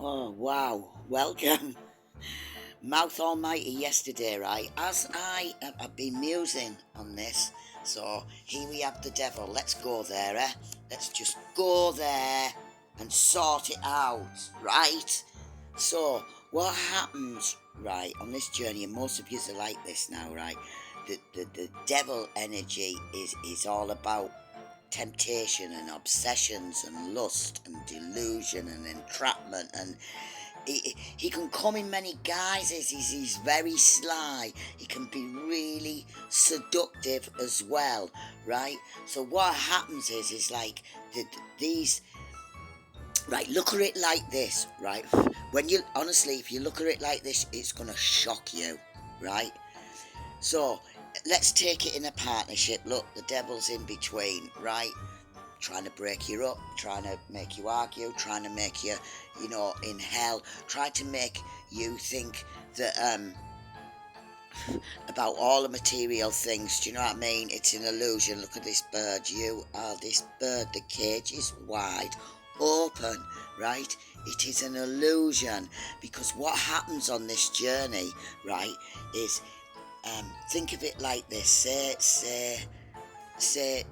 Oh, wow. Welcome. Mouth Almighty yesterday, right? As I've been musing on this, so here we have the devil. Let's go there, eh? Let's just go there and sort it out, right? So, what happens, right, on this journey, and most of you are like this now, right? The devil energy is all about temptation and obsessions and lust and delusion and entrapment, and he can come in many guises. He's very sly. He can be really seductive as well, right? So what happens is like these, right, look at it like this, right? When you honestly, if you look at it like this, it's gonna shock you, right? So let's take it in a partnership. Look, the devil's in between, right? Trying to break you up, trying to make you argue, trying to make you, in hell, trying to make you think that about all the material things. Do you know what I mean? It's an illusion. Look at this bird. You are this bird. The cage is wide open, right? It is an illusion, because what happens on this journey, right, is think of it like this. Say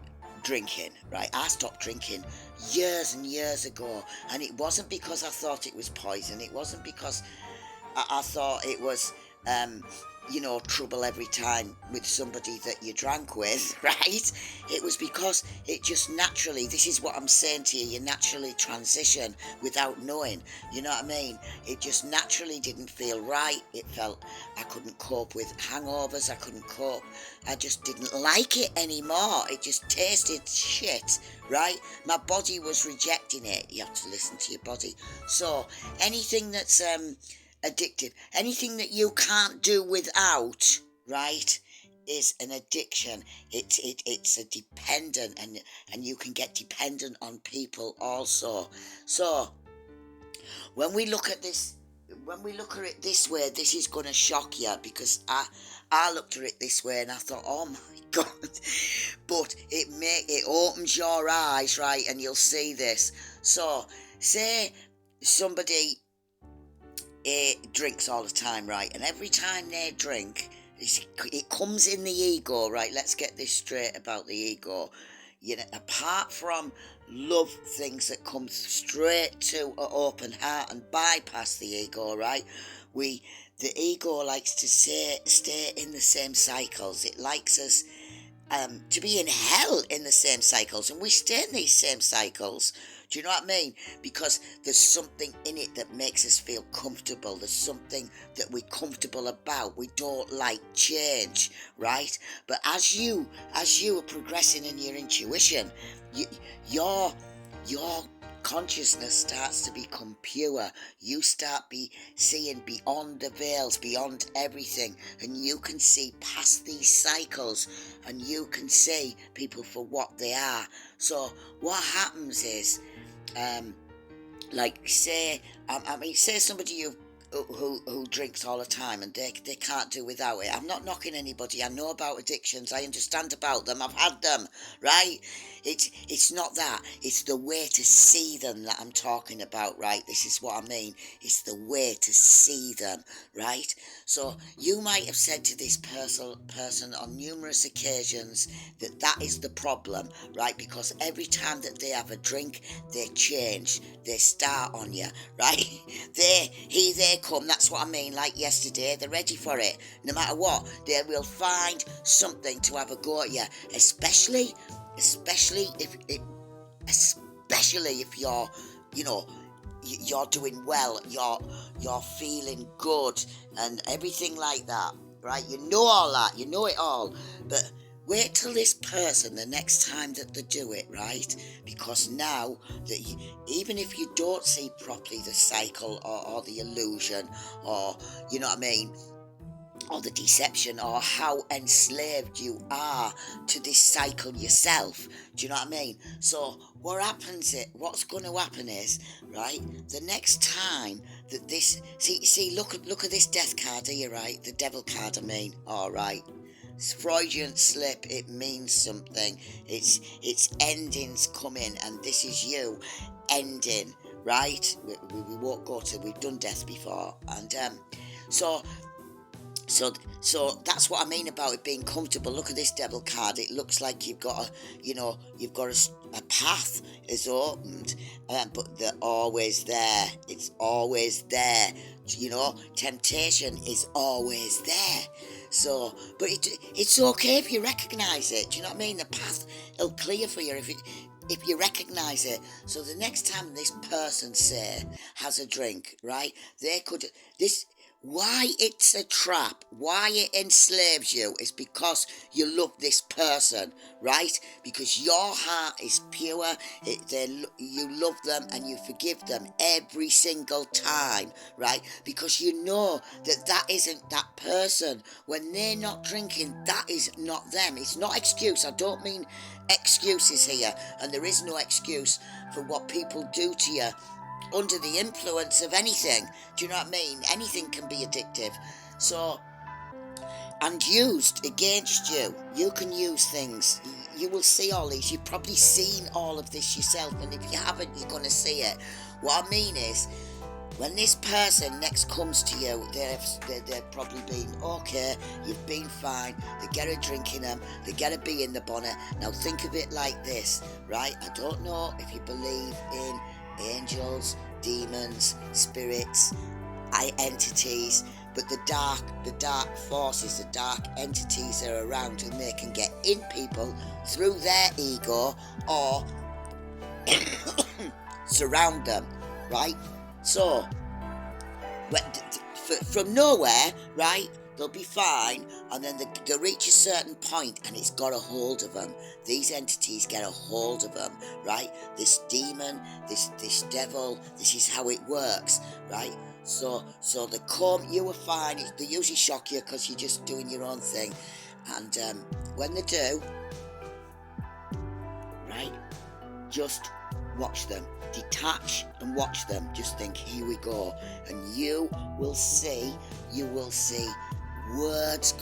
drinking, right? I stopped drinking years and years ago, and it wasn't because I thought it was poison. It wasn't because I thought it was trouble every time with somebody that you drank with, right? It was because it just naturally, this is what I'm saying to you naturally transition without knowing. You know what I mean? It just naturally didn't feel right. It felt I couldn't cope with hangovers. I couldn't cope. I just didn't like it anymore. It just tasted shit, right? My body was rejecting it. You have to listen to your body. So anything that's addictive, anything that you can't do without, right, is an addiction. It's a dependent, and you can get dependent on people also. So when we look at it this way, this is going to shock you, because I looked at it this way and I thought, oh my god. But it opens your eyes, right, and you'll see this. So say somebody drinks all the time, right? And every time they drink, it comes in the ego, right? Let's get this straight about the ego. Apart from love things that come straight to an open heart and bypass the ego, right? The ego likes to stay in the same cycles. It likes us to be in hell in the same cycles, and we stay in these same cycles. Do you know what I mean? Because there's something in it that makes us feel comfortable. There's something that we're comfortable about. We don't like change, right? But as you are progressing in your intuition, your consciousness starts to become pure. You start seeing beyond the veils, beyond everything, and you can see past these cycles, and you can see people for what they are. So what happens is, say somebody who drinks all the time, and they can't do without it. I'm not knocking anybody. I know about addictions. I understand about them. I've had them, right? It's not that. It's the way to see them that I'm talking about, right? This is what I mean. It's the way to see them, right? So you might have said to this person on numerous occasions that is the problem, right? Because every time that they have a drink, they change. They start on you, right? They come. That's what I mean. Like yesterday, they're ready for it. No matter what, they will find something to have a go at you. Especially if you're, you're doing well. You're feeling good and everything like that, right? You know all that. You know it all, but wait till this person the next time that they do it, right? Because now that even if you don't see properly the cycle or the illusion, or you know what I mean, or the deception, or how enslaved you are to this cycle yourself. Do you know what I mean? So what's going to happen is, right, the next time that this, look at this death card here, right? The devil card, I mean, all right. It's Freudian slip. It means something. It's endings coming, and this is you ending, right? We won't go to. We've done death before, and so so that's what I mean about it being comfortable. Look at this devil card. It looks like you've got a path is opened, but they're always there. It's always there. Temptation is always there. So, but it's okay if you recognise it. Do you know what I mean? The path will clear for you if you recognise it. So the next time this person, say, has a drink, right? Why it's a trap, why it enslaves you, is because you love this person, right? Because your heart is pure, you love them and you forgive them every single time, right? Because you know that isn't that person. When they're not drinking, that is not them. It's not excuse. I don't mean excuses here, and there is no excuse for what people do to you under the influence of anything. Do you know what I mean? Anything can be addictive. So, and used against you. You can use things. You will see all these. You've probably seen all of this yourself, and if you haven't, you're going to see it. What I mean is, when this person next comes to you, they've probably been, okay, you've been fine, they get a drink in them, they get a bee in the bonnet. Now think of it like this, right? I don't know if you believe in angels, demons, spirits, entities, but the dark forces, the dark entities are around, and they can get in people through their ego or surround them, right? So from nowhere, right, they'll be fine, and then they'll reach a certain point, and it's got a hold of them. These entities get a hold of them, right? This demon, this devil, this is how it works, right? So they come, you were fine. They usually shock you because you're just doing your own thing, and when they do, right, just watch them. Detach and watch them. Just think, here we go, and you will see words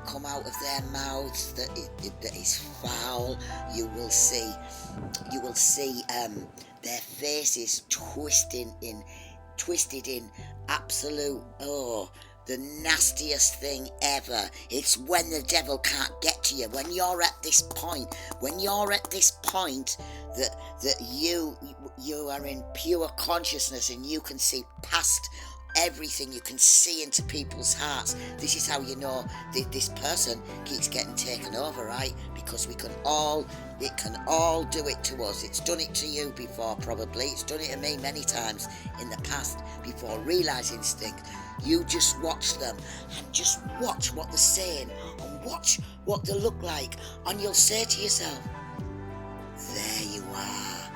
come out of their mouths that is foul. You will see their faces twisted in absolute the nastiest thing ever. It's when the devil can't get to you. When you're at this point that you are in pure consciousness, and you can see past everything. You can see into people's hearts. This is how you know this person keeps getting taken over, right? Because it can all do it to us. It's done it to you before, probably. It's done it to me many times in the past before realising things. You just watch them, and just watch what they're saying, and watch what they look like, and you'll say to yourself, there you are.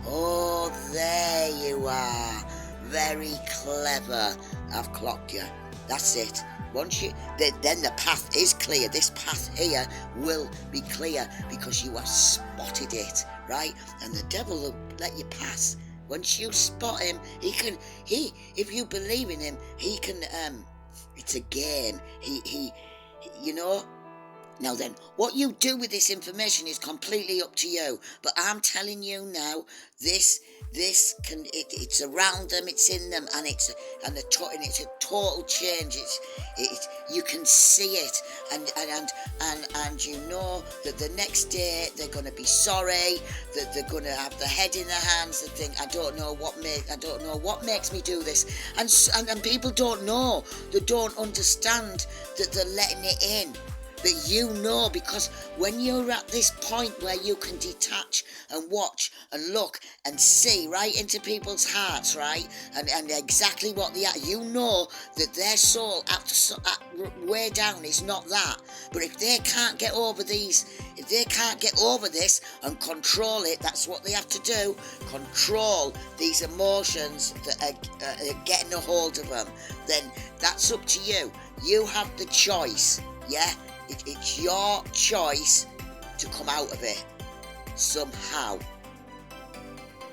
Oh, there you are. Very clever. I've clocked you. That's it. Once then the path is clear. This path here will be clear because you have spotted it, right? And the devil will let you pass. Once you spot him, if you believe in him, he can, it's a game. He Now then, what you do with this information is completely up to you. But I'm telling you now, it's around them, it's in them, and it's a total change. You can see it, and you know that the next day they're going to be sorry, that they're going to have their head in their hands and think, I don't know what makes me do this, and people don't know, they don't understand that they're letting it in. But you know, because when you're at this point where you can detach and watch and look and see right into people's hearts, right, and exactly what they are, you know that their soul at way down is not that. But if they can't get over this and control it, that's what they have to do. Control these emotions that are getting a hold of them. Then that's up to you. You have the choice, yeah? It's your choice to come out of it somehow.